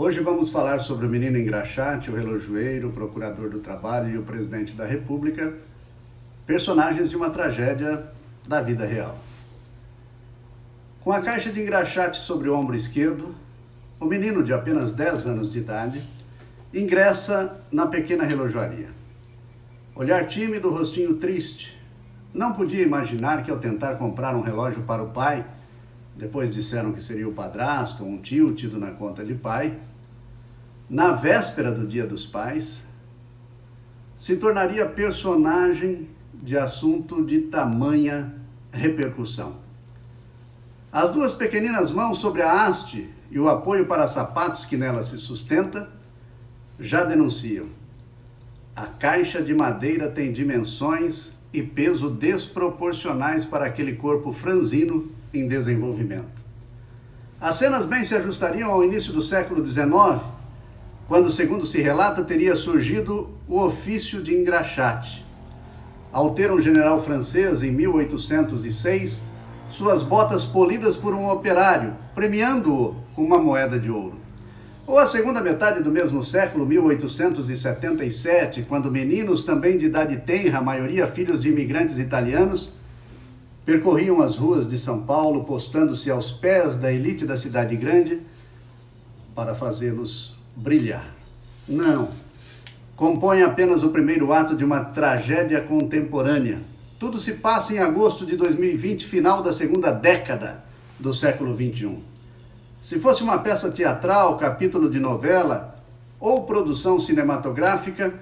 Hoje vamos falar sobre o menino engraxate, o relojoeiro, o procurador do trabalho e o presidente da República, personagens de uma tragédia da vida real. Com a caixa de engraxate sobre o ombro esquerdo, o menino de apenas 10 anos de idade ingressa na pequena relojoaria. Olhar tímido, rostinho triste. Não podia imaginar que ao tentar comprar um relógio para o pai, depois disseram que seria o padrasto ou um tio tido na conta de pai, na véspera do Dia dos Pais, se tornaria personagem de assunto de tamanha repercussão. As duas pequeninas mãos sobre a haste e o apoio para sapatos que nela se sustenta já denunciam. A caixa de madeira tem dimensões e peso desproporcionais para aquele corpo franzino em desenvolvimento. As cenas bem se ajustariam ao início do século XIX, quando, segundo se relata, teria surgido o ofício de engraxate. Ao ter um general francês, em 1806, suas botas polidas por um operário, premiando-o com uma moeda de ouro. Ou a segunda metade do mesmo século, 1877, quando meninos também de idade tenra, a maioria filhos de imigrantes italianos, percorriam as ruas de São Paulo, postando-se aos pés da elite da cidade grande para fazê-los brilhar. Não, compõe apenas o primeiro ato de uma tragédia contemporânea. Tudo se passa em agosto de 2020, final da segunda década do século XXI. Se fosse uma peça teatral, capítulo de novela ou produção cinematográfica,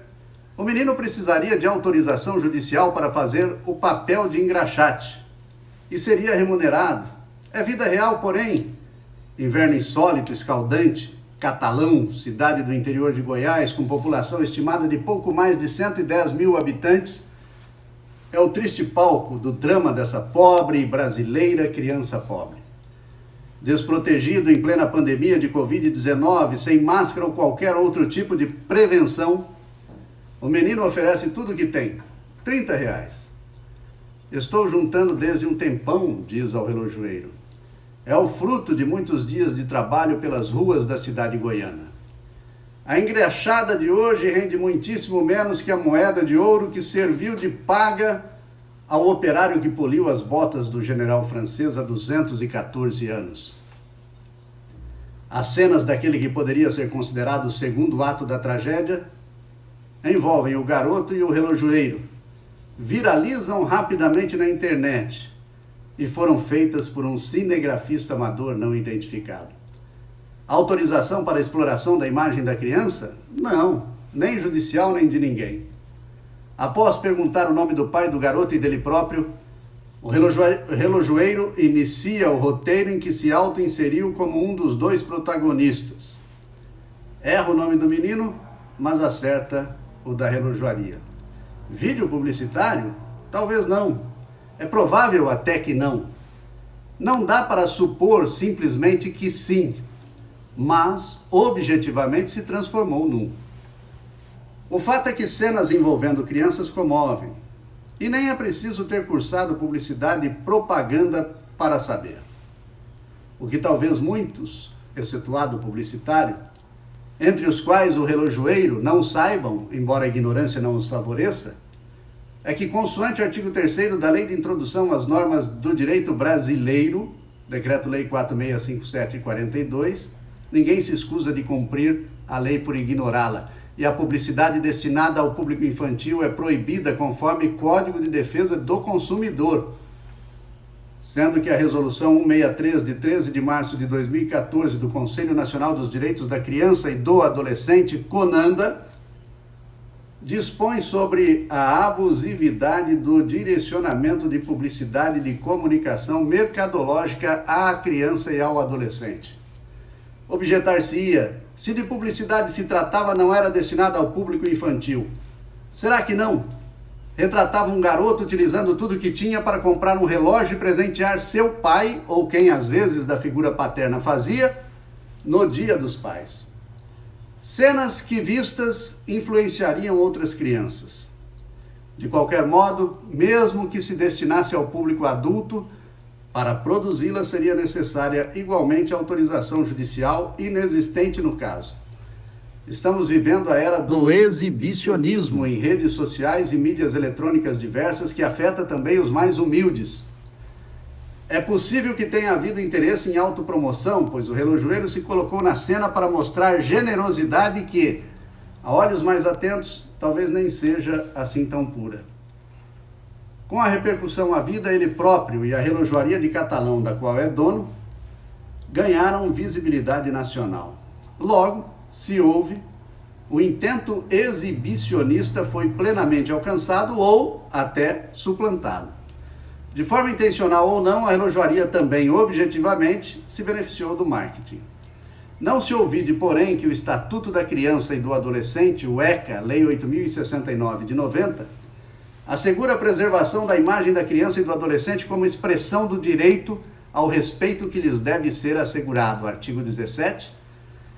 o menino precisaria de autorização judicial para fazer o papel de engraxate e seria remunerado. É vida real, porém. Inverno insólito, escaldante, Catalão, cidade do interior de Goiás, com população estimada de pouco mais de 110 mil habitantes, é o triste palco do drama dessa pobre e brasileira criança pobre. Desprotegido em plena pandemia de Covid-19, sem máscara ou qualquer outro tipo de prevenção, o menino oferece tudo o que tem, R$30. Estou juntando desde um tempão, diz ao relojoeiro. É o fruto de muitos dias de trabalho pelas ruas da cidade goiana. A engraxada de hoje rende muitíssimo menos que a moeda de ouro que serviu de paga ao operário que poliu as botas do general francês há 214 anos. As cenas daquele que poderia ser considerado o segundo ato da tragédia envolvem o garoto e o relojoeiro, viralizam rapidamente na internet e foram feitas por um cinegrafista amador não identificado. Autorização para a exploração da imagem da criança? Não, nem judicial nem de ninguém. Após perguntar o nome do pai do garoto e dele próprio, o relojoeiro inicia o roteiro em que se auto-inseriu como um dos dois protagonistas. Erra o nome do menino, mas acerta o da relojoaria. Vídeo publicitário? Talvez não. É provável até que não. Não dá para supor simplesmente que sim, mas objetivamente se transformou num. O fato é que cenas envolvendo crianças comovem, e nem é preciso ter cursado publicidade e propaganda para saber. O que talvez muitos, excetuado o publicitário, entre os quais o relojoeiro, não saibam, embora a ignorância não os favoreça, é que, consoante o artigo 3º da Lei de Introdução às Normas do Direito Brasileiro, Decreto-Lei 4657/42, ninguém se escusa de cumprir a lei por ignorá-la, e a publicidade destinada ao público infantil é proibida conforme Código de Defesa do Consumidor, sendo que a Resolução 163, de 13 de março de 2014, do Conselho Nacional dos Direitos da Criança e do Adolescente, CONANDA, dispõe sobre a abusividade do direcionamento de publicidade de comunicação mercadológica à criança e ao adolescente. Objetar-se-ia, se de publicidade se tratava, não era destinada ao público infantil. Será que não? Retratava um garoto utilizando tudo que tinha para comprar um relógio e presentear seu pai, ou quem às vezes da figura paterna fazia, no Dia dos Pais. Cenas que vistas influenciariam outras crianças. De qualquer modo, mesmo que se destinasse ao público adulto, Para produzi-la seria necessária igualmente autorização judicial, inexistente no caso. Estamos vivendo a era do exibicionismo em redes sociais e mídias eletrônicas diversas que afeta também os mais humildes. É possível que tenha havido interesse em autopromoção, pois o relojoeiro se colocou na cena para mostrar generosidade que, a olhos mais atentos, talvez nem seja assim tão pura. Com a repercussão à vida, ele próprio e a relojoaria de Catalão, da qual é dono, ganharam visibilidade nacional. Logo, se houve, o intento exibicionista foi plenamente alcançado ou até suplantado. De forma intencional ou não, a relojoaria também, objetivamente, se beneficiou do marketing. Não se ouvide, porém, que o Estatuto da Criança e do Adolescente, o ECA, Lei 8.069 de 90, assegura a preservação da imagem da criança e do adolescente como expressão do direito ao respeito que lhes deve ser assegurado, artigo 17,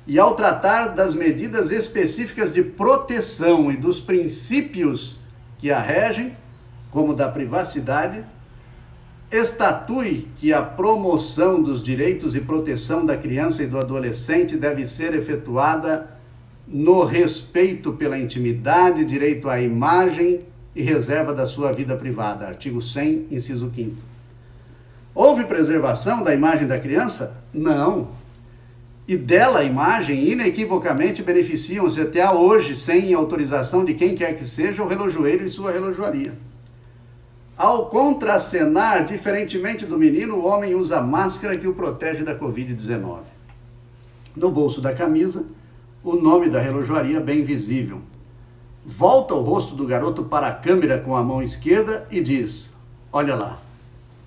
e ao tratar das medidas específicas de proteção e dos princípios que a regem, como da privacidade, estatui que a promoção dos direitos e proteção da criança e do adolescente deve ser efetuada no respeito pela intimidade, direito à imagem e reserva da sua vida privada, artigo 100, inciso 5º. Houve preservação da imagem da criança? Não. E dela a imagem, inequivocamente, beneficiam-se até hoje, sem autorização de quem quer que seja, o relojoeiro e sua relojoaria. Ao contracenar, diferentemente do menino, o homem usa máscara que o protege da Covid-19. No bolso da camisa, o nome da relojoaria bem visível. Volta o rosto do garoto para a câmera com a mão esquerda e diz, olha lá,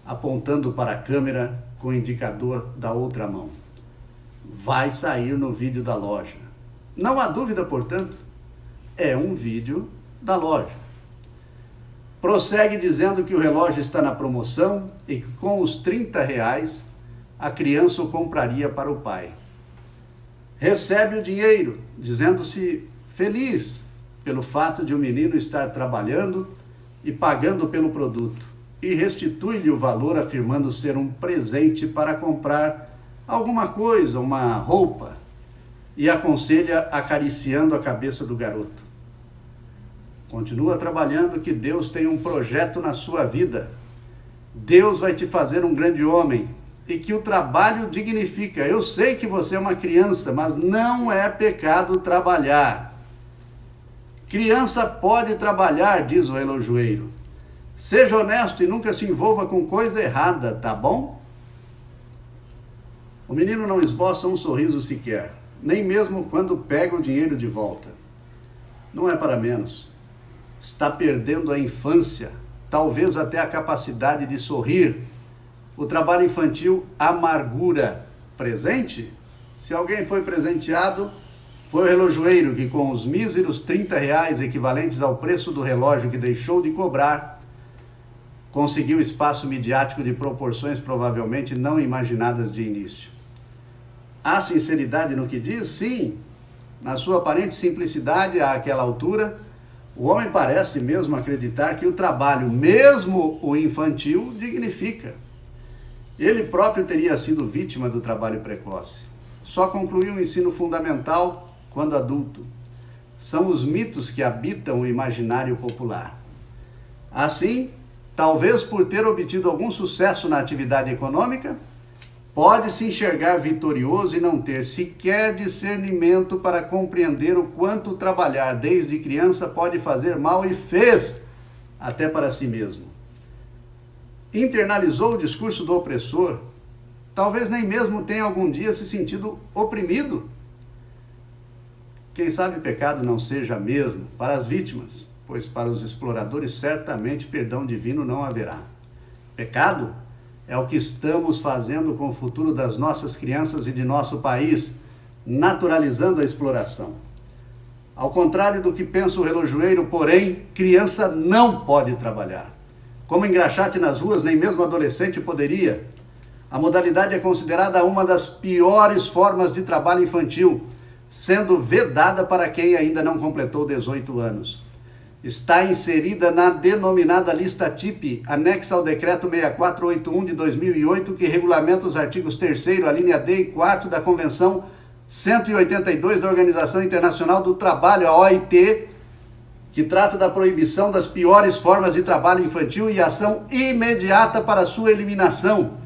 apontando para a câmera com o indicador da outra mão. Vai sair no vídeo da loja. Não há dúvida, portanto, é um vídeo da loja. Prossegue dizendo que o relógio está na promoção e que com os R$30 a criança o compraria para o pai. Recebe o dinheiro, dizendo-se feliz pelo fato de o menino estar trabalhando e pagando pelo produto, e restitui-lhe o valor afirmando ser um presente para comprar alguma coisa, uma roupa, e aconselha acariciando a cabeça do garoto. Continua trabalhando que Deus tem um projeto na sua vida. Deus vai te fazer um grande homem e que o trabalho dignifica. Eu sei que você é uma criança, mas não é pecado trabalhar. Criança pode trabalhar, diz o relojoeiro. Seja honesto e nunca se envolva com coisa errada, tá bom? O menino não esboça um sorriso sequer, nem mesmo quando pega o dinheiro de volta. Não é para menos. Está perdendo a infância, talvez até a capacidade de sorrir. O trabalho infantil amargura. Presente? Se alguém foi presenteado, foi o relojoeiro que, com os míseros R$30 equivalentes ao preço do relógio que deixou de cobrar, conseguiu espaço midiático de proporções provavelmente não imaginadas de início. Há sinceridade no que diz? Sim. Na sua aparente simplicidade, àquela altura, o homem parece mesmo acreditar que o trabalho, mesmo o infantil, dignifica. Ele próprio teria sido vítima do trabalho precoce. Só concluiu o ensino fundamental quando adulto. São os mitos que habitam o imaginário popular. Assim, talvez por ter obtido algum sucesso na atividade econômica, pode se enxergar vitorioso e não ter sequer discernimento para compreender o quanto trabalhar desde criança pode fazer mal e fez, até para si mesmo. Internalizou o discurso do opressor, talvez nem mesmo tenha algum dia se sentido oprimido. Quem sabe pecado não seja mesmo para as vítimas, pois para os exploradores certamente perdão divino não haverá. Pecado é o que estamos fazendo com o futuro das nossas crianças e de nosso país, naturalizando a exploração. Ao contrário do que pensa o relojoeiro, porém, criança não pode trabalhar. Como engraxate nas ruas, nem mesmo adolescente poderia. A modalidade é considerada uma das piores formas de trabalho infantil, sendo vedada para quem ainda não completou 18 anos. está inserida na denominada lista TIP, anexa ao Decreto 6481 de 2008, que regulamenta os artigos 3º, a linha D e 4º da Convenção 182 da Organização Internacional do Trabalho, a OIT, que trata da proibição das piores formas de trabalho infantil e ação imediata para sua eliminação,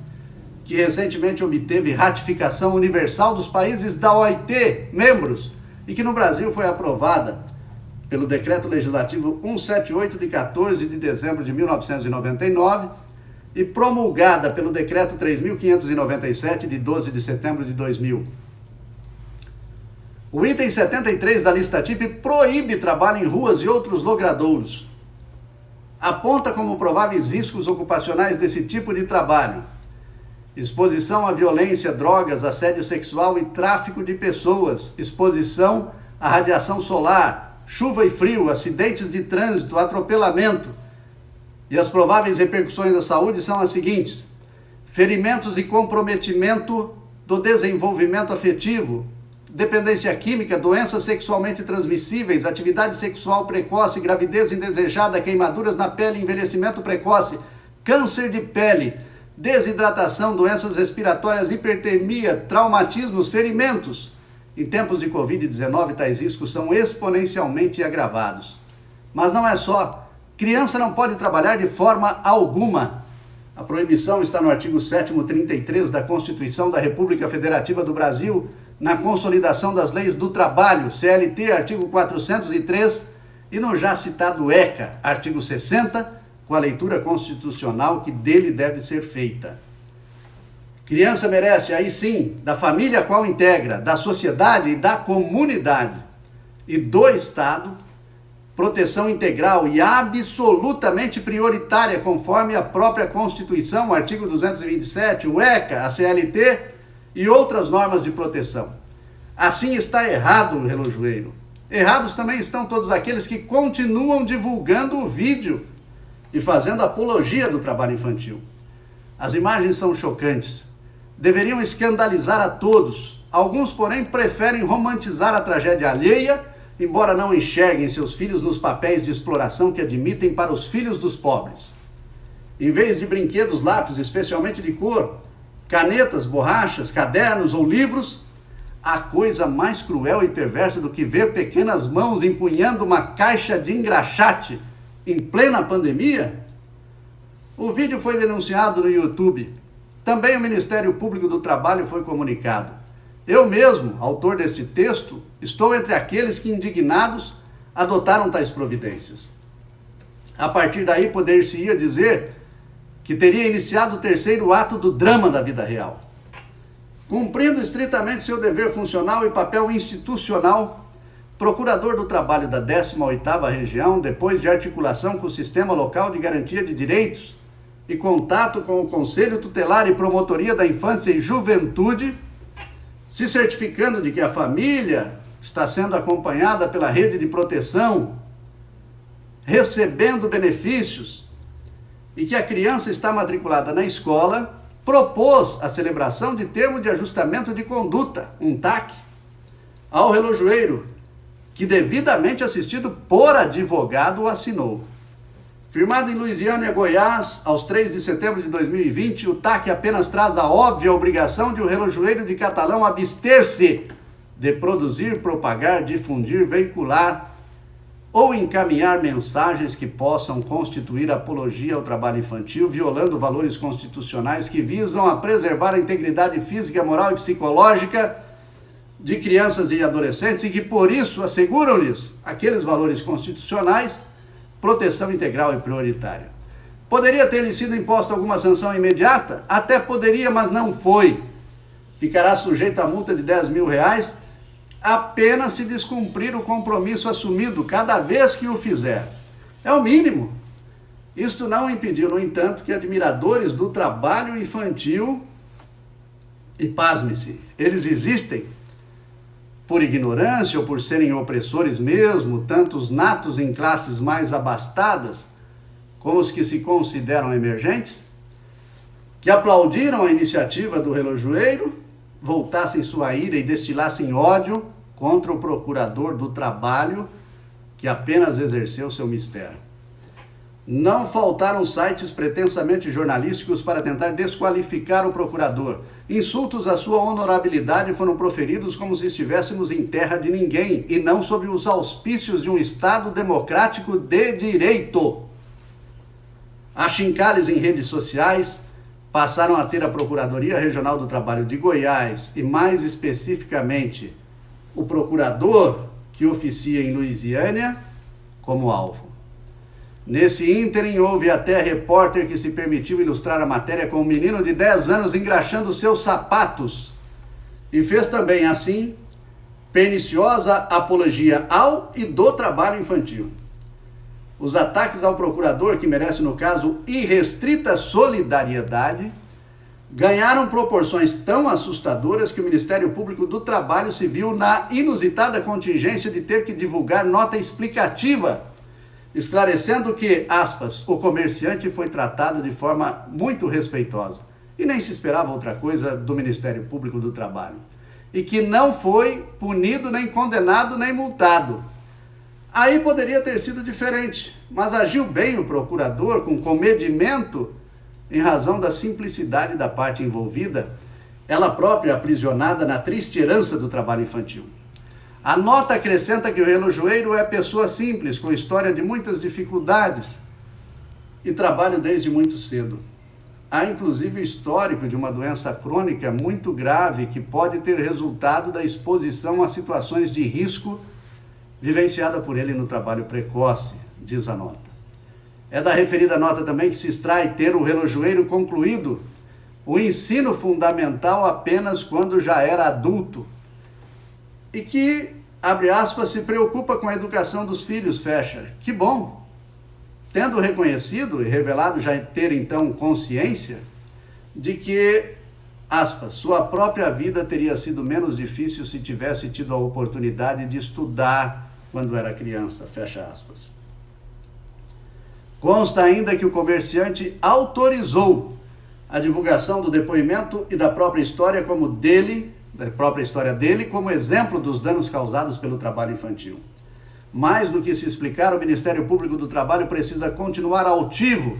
que recentemente obteve ratificação universal dos países da OIT, membros, e que no Brasil foi aprovada pelo Decreto Legislativo 178 de 14 de dezembro de 1999 e promulgada pelo Decreto 3.597 de 12 de setembro de 2000. O item 73 da lista TIP proíbe trabalho em ruas e outros logradouros. Aponta como prováveis riscos ocupacionais desse tipo de trabalho: exposição à violência, drogas, assédio sexual e tráfico de pessoas, exposição à radiação solar, chuva e frio, acidentes de trânsito, atropelamento. E as prováveis repercussões à saúde são as seguintes: ferimentos e comprometimento do desenvolvimento afetivo, dependência química, doenças sexualmente transmissíveis, atividade sexual precoce, gravidez indesejada, queimaduras na pele, envelhecimento precoce, câncer de pele, desidratação, doenças respiratórias, hipertermia, traumatismos, ferimentos. Em tempos de Covid-19, tais riscos são exponencialmente agravados. Mas não é só. Criança não pode trabalhar de forma alguma. A proibição está no artigo 7º, 33 da Constituição da República Federativa do Brasil, na Consolidação das Leis do Trabalho, CLT, artigo 403, e no já citado ECA, artigo 60, com a leitura constitucional que dele deve ser feita. Criança merece, aí sim, da família a qual integra, da sociedade e da comunidade e do Estado, proteção integral e absolutamente prioritária, conforme a própria Constituição, o artigo 227, o ECA, a CLT e outras normas de proteção. Assim está errado o relojoeiro. Errados também estão todos aqueles que continuam divulgando o vídeo e fazendo apologia do trabalho infantil. As imagens são chocantes. Deveriam escandalizar a todos. Alguns, porém, preferem romantizar a tragédia alheia, embora não enxerguem seus filhos nos papéis de exploração que admitem para os filhos dos pobres. Em vez de brinquedos, lápis, especialmente de cor, canetas, borrachas, cadernos ou livros, há coisa mais cruel e perversa do que ver pequenas mãos empunhando uma caixa de engraxate em plena pandemia? O vídeo foi denunciado no YouTube. Também o Ministério Público do Trabalho foi comunicado. Eu mesmo, autor deste texto, estou entre aqueles que, indignados, adotaram tais providências. A partir daí, poder-se-ia dizer que teria iniciado o terceiro ato do drama da vida real. Cumprindo estritamente seu dever funcional e papel institucional, Procurador do Trabalho da 18ª Região, depois de articulação com o Sistema Local de Garantia de Direitos e contato com o Conselho Tutelar e Promotoria da Infância e Juventude, se certificando de que a família está sendo acompanhada pela rede de proteção, recebendo benefícios, e que a criança está matriculada na escola, propôs a celebração de termo de ajustamento de conduta, um TAC, ao relojoeiro, que devidamente assistido por advogado o assinou. Firmado em Luisiânia, Goiás, aos 3 de setembro de 2020, o TAC apenas traz a óbvia obrigação de o relojoeiro de Catalão abster-se de produzir, propagar, difundir, veicular ou encaminhar mensagens que possam constituir apologia ao trabalho infantil, violando valores constitucionais que visam a preservar a integridade física, moral e psicológica de crianças e adolescentes e que, por isso, asseguram-lhes aqueles valores constitucionais, proteção integral e prioritária. Poderia ter-lhe sido imposta alguma sanção imediata? Até poderia, mas não foi. Ficará sujeito a multa de R$10 mil apenas se descumprir o compromisso assumido cada vez que o fizer. É o mínimo. Isto não impediu, no entanto, que admiradores do trabalho infantil, e pasme-se, eles existem, por ignorância ou por serem opressores mesmo, tanto os natos em classes mais abastadas, como os que se consideram emergentes, que aplaudiram a iniciativa do relojoeiro, voltassem sua ira e destilassem ódio contra o procurador do trabalho que apenas exerceu seu mistério. Não faltaram sites pretensamente jornalísticos para tentar desqualificar o procurador. Insultos à sua honorabilidade foram proferidos como se estivéssemos em terra de ninguém e não sob os auspícios de um Estado democrático de direito. Achincalhes em redes sociais passaram a ter a Procuradoria Regional do Trabalho de Goiás e, mais especificamente, o procurador que oficia em Luisiânia como alvo. Nesse ínterim, houve até repórter que se permitiu ilustrar a matéria com um menino de 10 anos engraxando seus sapatos e fez também, assim, perniciosa apologia ao e do trabalho infantil. Os ataques ao procurador, que merece, no caso, irrestrita solidariedade, ganharam proporções tão assustadoras que o Ministério Público do Trabalho se viu na inusitada contingência de ter que divulgar nota explicativa, esclarecendo que, aspas, o comerciante foi tratado de forma muito respeitosa e nem se esperava outra coisa do Ministério Público do Trabalho, e que não foi punido, nem condenado, nem multado. Aí poderia ter sido diferente, mas agiu bem o procurador com comedimento em razão da simplicidade da parte envolvida, ela própria aprisionada na triste herança do trabalho infantil. A nota acrescenta que o relojoeiro é pessoa simples, com história de muitas dificuldades e trabalho desde muito cedo. Há inclusive o histórico de uma doença crônica muito grave que pode ter resultado da exposição a situações de risco vivenciada por ele no trabalho precoce, diz a nota. É da referida nota também que se extrai ter o relojoeiro concluído o ensino fundamental apenas quando já era adulto e que, abre aspas, se preocupa com a educação dos filhos, fecha. Que bom! Tendo reconhecido e revelado já ter então consciência de que, aspas, sua própria vida teria sido menos difícil se tivesse tido a oportunidade de estudar quando era criança, fecha aspas. Consta ainda que o comerciante autorizou a divulgação do depoimento e da própria história dele como exemplo dos danos causados pelo trabalho infantil. Mais do que se explicar, o Ministério Público do Trabalho precisa continuar altivo,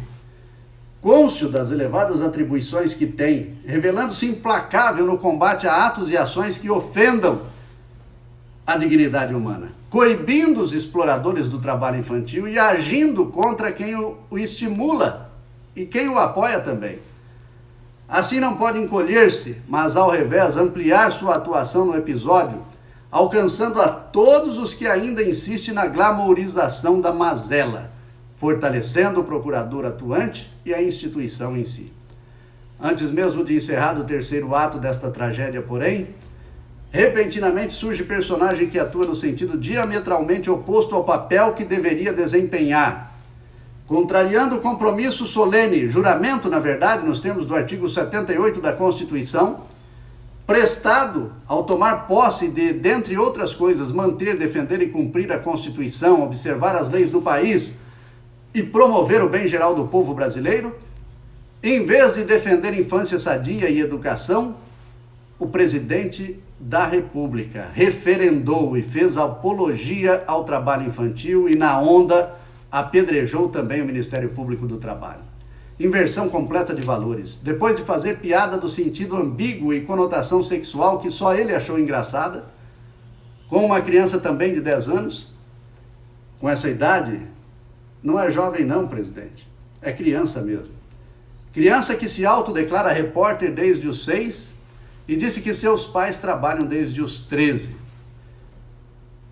cônscio das elevadas atribuições que tem, revelando-se implacável no combate a atos e ações que ofendam a dignidade humana, coibindo os exploradores do trabalho infantil e agindo contra quem o estimula e quem o apoia também. Assim não pode encolher-se, mas ao revés ampliar sua atuação no episódio, alcançando a todos os que ainda insistem na glamourização da mazela, fortalecendo o procurador atuante e a instituição em si. Antes mesmo de encerrado o terceiro ato desta tragédia, porém, repentinamente surge personagem que atua no sentido diametralmente oposto ao papel que deveria desempenhar, contrariando o compromisso solene, juramento, na verdade, nos termos do artigo 78 da Constituição, prestado ao tomar posse de, dentre outras coisas, manter, defender e cumprir a Constituição, observar as leis do país e promover o bem geral do povo brasileiro, em vez de defender infância sadia e educação, o presidente da República referendou e fez apologia ao trabalho infantil e, na onda, apedrejou também o Ministério Público do Trabalho. Inversão completa de valores. Depois de fazer piada do sentido ambíguo e conotação sexual que só ele achou engraçada, com uma criança também de 10 anos, com essa idade, não é jovem não, presidente, é criança mesmo. Criança que se autodeclara repórter desde os 6 e disse que seus pais trabalham desde os 13.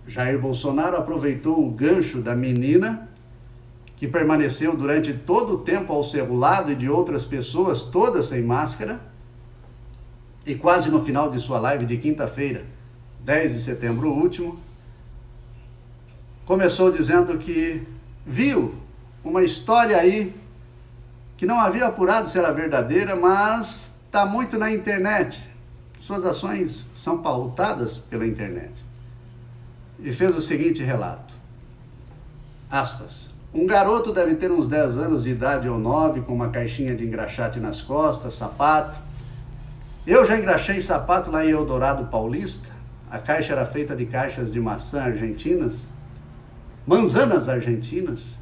Jair Bolsonaro aproveitou o gancho da menina, que permaneceu durante todo o tempo ao seu lado e de outras pessoas, todas sem máscara, e quase no final de sua live de quinta-feira, 10 de setembro último, começou dizendo que viu uma história aí que não havia apurado se era verdadeira, mas está muito na internet. Suas ações são pautadas pela internet. E fez o seguinte relato, aspas, um garoto deve ter uns 10 anos de idade ou 9, com uma caixinha de engraxate nas costas, sapato. Eu já engraxei sapato lá em Eldorado Paulista. A caixa era feita de caixas de maçã argentinas. manzanas argentinas,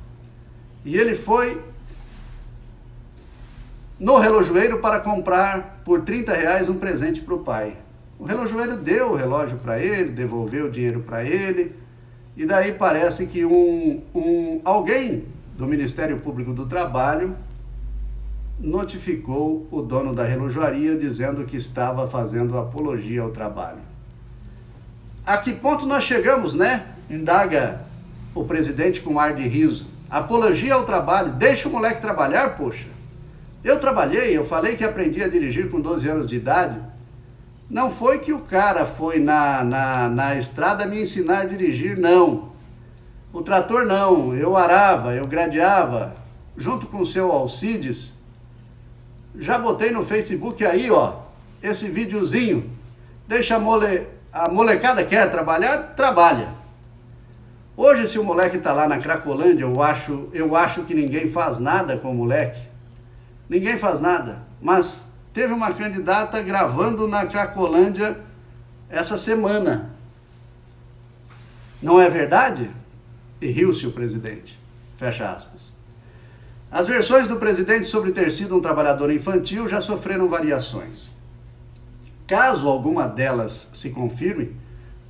e ele foi no relojoeiro para comprar por R$30 um presente para o pai. O relojoeiro deu o relógio para ele, devolveu o dinheiro para ele, e daí parece que alguém do Ministério Público do Trabalho notificou o dono da relojoaria dizendo que estava fazendo apologia ao trabalho. A que ponto nós chegamos, né? Indaga o presidente com ar de riso. Apologia ao trabalho, deixa o moleque trabalhar, poxa. Eu trabalhei, eu falei que aprendi a dirigir com 12 anos de idade. Não foi que o cara foi na estrada me ensinar a dirigir, não. O trator não, eu arava, eu gradeava, junto com o seu Alcides. Já botei no Facebook aí, ó, esse videozinho. Deixa a molecada quer trabalhar, trabalha. Hoje, se o moleque tá lá na Cracolândia, eu acho que ninguém faz nada com o moleque. Ninguém faz nada. Mas teve uma candidata gravando na Cracolândia essa semana. Não é verdade? E riu-se o presidente. Fecha aspas. As versões do presidente sobre ter sido um trabalhador infantil já sofreram variações. Caso alguma delas se confirme,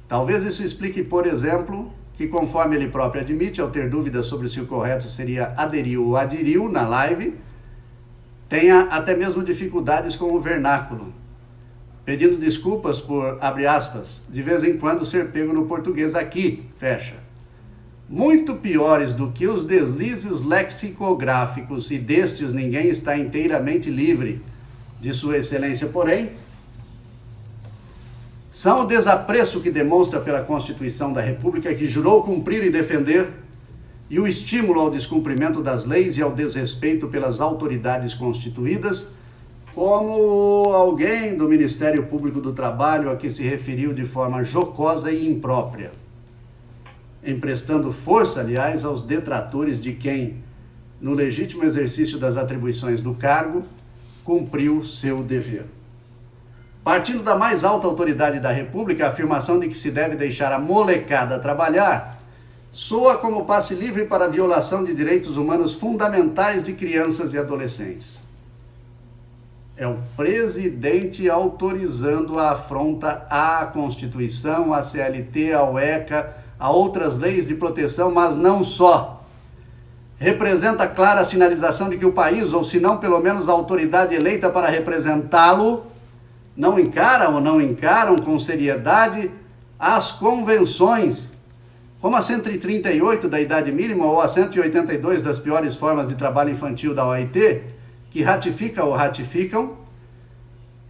talvez isso explique, por exemplo, que conforme ele próprio admite, ao ter dúvidas sobre se o correto seria aderiu ou adiriu na live, tenha até mesmo dificuldades com o vernáculo, pedindo desculpas por, abre aspas, de vez em quando ser pego no português aqui, fecha. Muito piores do que os deslizes lexicográficos, e destes ninguém está inteiramente livre, de Sua Excelência, porém, são o desapreço que demonstra pela Constituição da República que jurou cumprir e defender, e o estímulo ao descumprimento das leis e ao desrespeito pelas autoridades constituídas, como alguém do Ministério Público do Trabalho a que se referiu de forma jocosa e imprópria, emprestando força, aliás, aos detratores de quem, no legítimo exercício das atribuições do cargo, cumpriu seu dever. Partindo da mais alta autoridade da República, a afirmação de que se deve deixar a molecada trabalhar soa como passe livre para a violação de direitos humanos fundamentais de crianças e adolescentes. É o presidente autorizando a afronta à Constituição, à CLT, ao ECA, a outras leis de proteção, mas não só. Representa clara sinalização de que o país, ou se não pelo menos a autoridade eleita para representá-lo, não encara ou não encaram com seriedade as convenções, como a 138 da idade mínima ou a 182 das piores formas de trabalho infantil da OIT, que ratifica ou ratificam,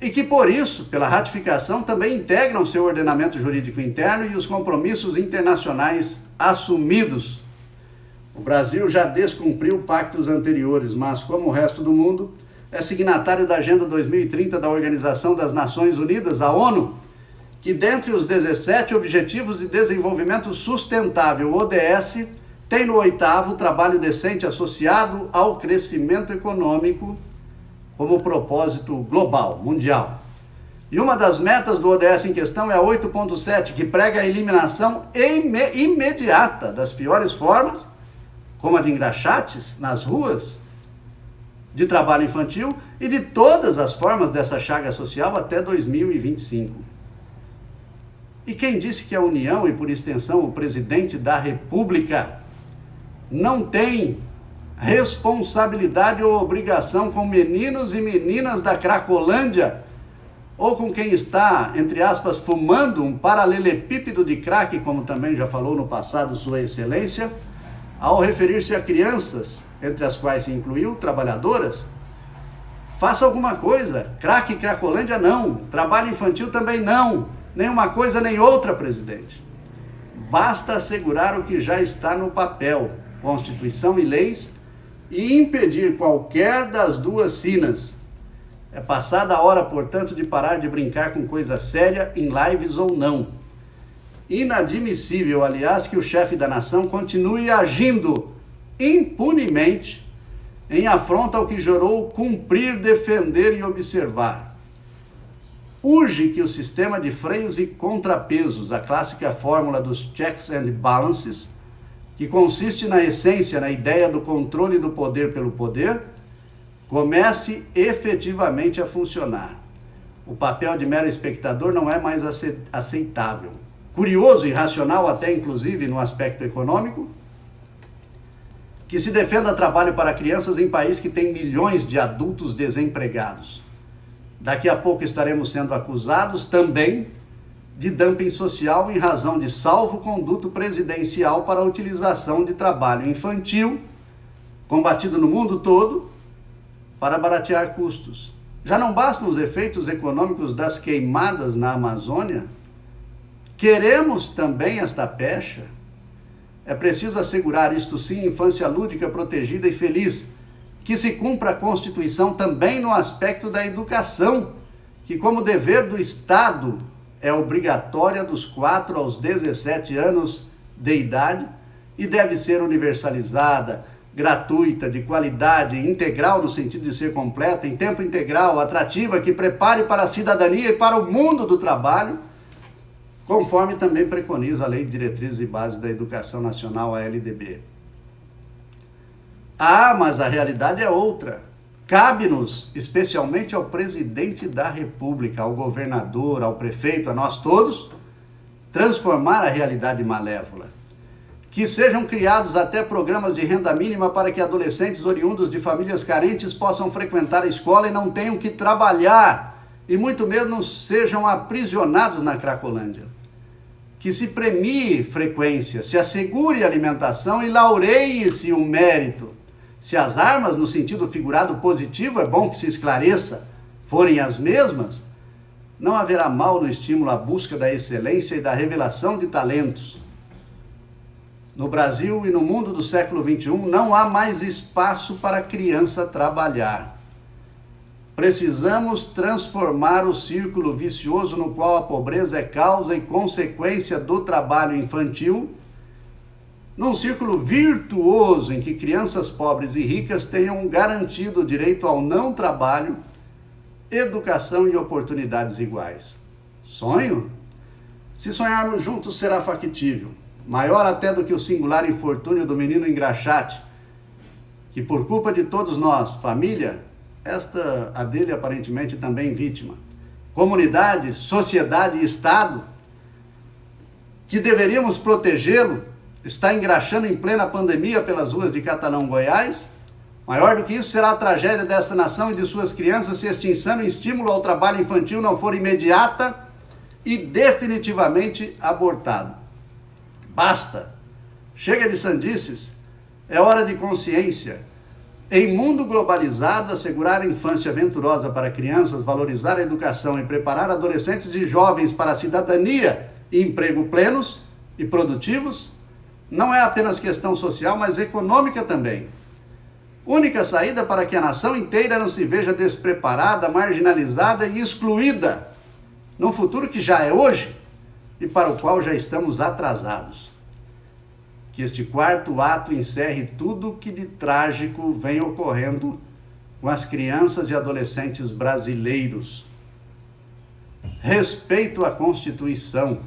e que por isso, pela ratificação, também integram seu ordenamento jurídico interno e os compromissos internacionais assumidos. O Brasil já descumpriu pactos anteriores, mas, como o resto do mundo, é signatário da Agenda 2030 da Organização das Nações Unidas, a ONU, que dentre os 17 Objetivos de Desenvolvimento Sustentável, ODS, tem no 8º o trabalho decente associado ao crescimento econômico como propósito global, mundial. E uma das metas do ODS em questão é a 8.7, que prega a eliminação imediata das piores formas, como a de engraxates nas ruas, de trabalho infantil e de todas as formas dessa chaga social até 2025. E quem disse que a União, e por extensão o presidente da República, não tem responsabilidade ou obrigação com meninos e meninas da Cracolândia, ou com quem está, entre aspas, fumando um paralelepípedo de crack, como também já falou no passado Sua Excelência, ao referir-se a crianças, entre as quais se incluiu trabalhadoras? Faça alguma coisa. Crack e Cracolândia não. Trabalho infantil também não. Nem uma coisa nem outra, presidente. Basta assegurar o que já está no papel, Constituição e leis, e impedir qualquer das duas sinas. É passada a hora, portanto, de parar de brincar com coisa séria em lives ou não. Inadmissível, aliás, que o chefe da nação continue agindo impunemente em afronta ao que jurou cumprir, defender e observar. Urge que o sistema de freios e contrapesos, a clássica fórmula dos checks and balances, que consiste na essência, na ideia do controle do poder pelo poder, comece efetivamente a funcionar. O papel de mero espectador não é mais aceitável. Curioso e racional até inclusive no aspecto econômico, que se defenda trabalho para crianças em país que tem milhões de adultos desempregados. Daqui a pouco estaremos sendo acusados também de dumping social em razão de salvo-conduto presidencial para a utilização de trabalho infantil, combatido no mundo todo, para baratear custos. Já não bastam os efeitos econômicos das queimadas na Amazônia? Queremos também esta pecha? É preciso assegurar, isto sim, infância lúdica, protegida e feliz, que se cumpra a Constituição também no aspecto da educação, que como dever do Estado é obrigatória dos 4 aos 17 anos de idade e deve ser universalizada, gratuita, de qualidade, integral no sentido de ser completa, em tempo integral, atrativa, que prepare para a cidadania e para o mundo do trabalho, conforme também preconiza a Lei de Diretrizes e Bases da Educação Nacional, a LDB. Ah, mas a realidade é outra. Cabe-nos, especialmente ao presidente da República, ao governador, ao prefeito, a nós todos, transformar a realidade malévola. Que sejam criados até programas de renda mínima para que adolescentes oriundos de famílias carentes possam frequentar a escola e não tenham que trabalhar, e muito menos sejam aprisionados na Cracolândia. Que se premie frequência, se assegure alimentação e laureie-se o mérito. Se as armas, no sentido figurado positivo, é bom que se esclareça, forem as mesmas, não haverá mal no estímulo à busca da excelência e da revelação de talentos. No Brasil e no mundo do século XXI, não há mais espaço para a criança trabalhar. Precisamos transformar o círculo vicioso no qual a pobreza é causa e consequência do trabalho infantil num círculo virtuoso em que crianças pobres e ricas tenham garantido o direito ao não trabalho, educação e oportunidades iguais. Sonho? Se sonharmos juntos será factível, maior até do que o singular infortúnio do menino engraxate, que por culpa de todos nós, família, esta a dele aparentemente também vítima, comunidade, sociedade e Estado, que deveríamos protegê-lo, está engraxando em plena pandemia pelas ruas de Catalão, Goiás. Maior do que isso será a tragédia desta nação e de suas crianças se este insano estímulo ao trabalho infantil não for imediata e definitivamente abortado. Basta! Chega de sandices! É hora de consciência. Em mundo globalizado, assegurar a infância venturosa para crianças, valorizar a educação e preparar adolescentes e jovens para a cidadania e emprego plenos e produtivos não é apenas questão social, mas econômica também. Única saída para que a nação inteira não se veja despreparada, marginalizada e excluída, num futuro que já é hoje e para o qual já estamos atrasados. Que este quarto ato encerre tudo o que de trágico vem ocorrendo com as crianças e adolescentes brasileiros. Respeito à Constituição,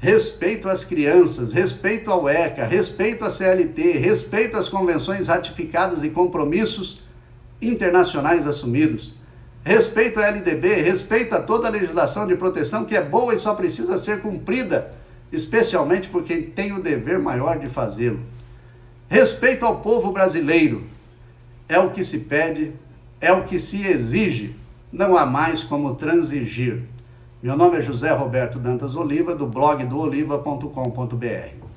respeito às crianças, respeito ao ECA, respeito à CLT, respeito às convenções ratificadas e compromissos internacionais assumidos, respeito à LDB, respeito a toda a legislação de proteção que é boa e só precisa ser cumprida, especialmente por quem tem o dever maior de fazê-lo. Respeito ao povo brasileiro, é o que se pede, é o que se exige, não há mais como transigir. Meu nome é José Roberto Dantas Oliva, do blog do oliva.com.br.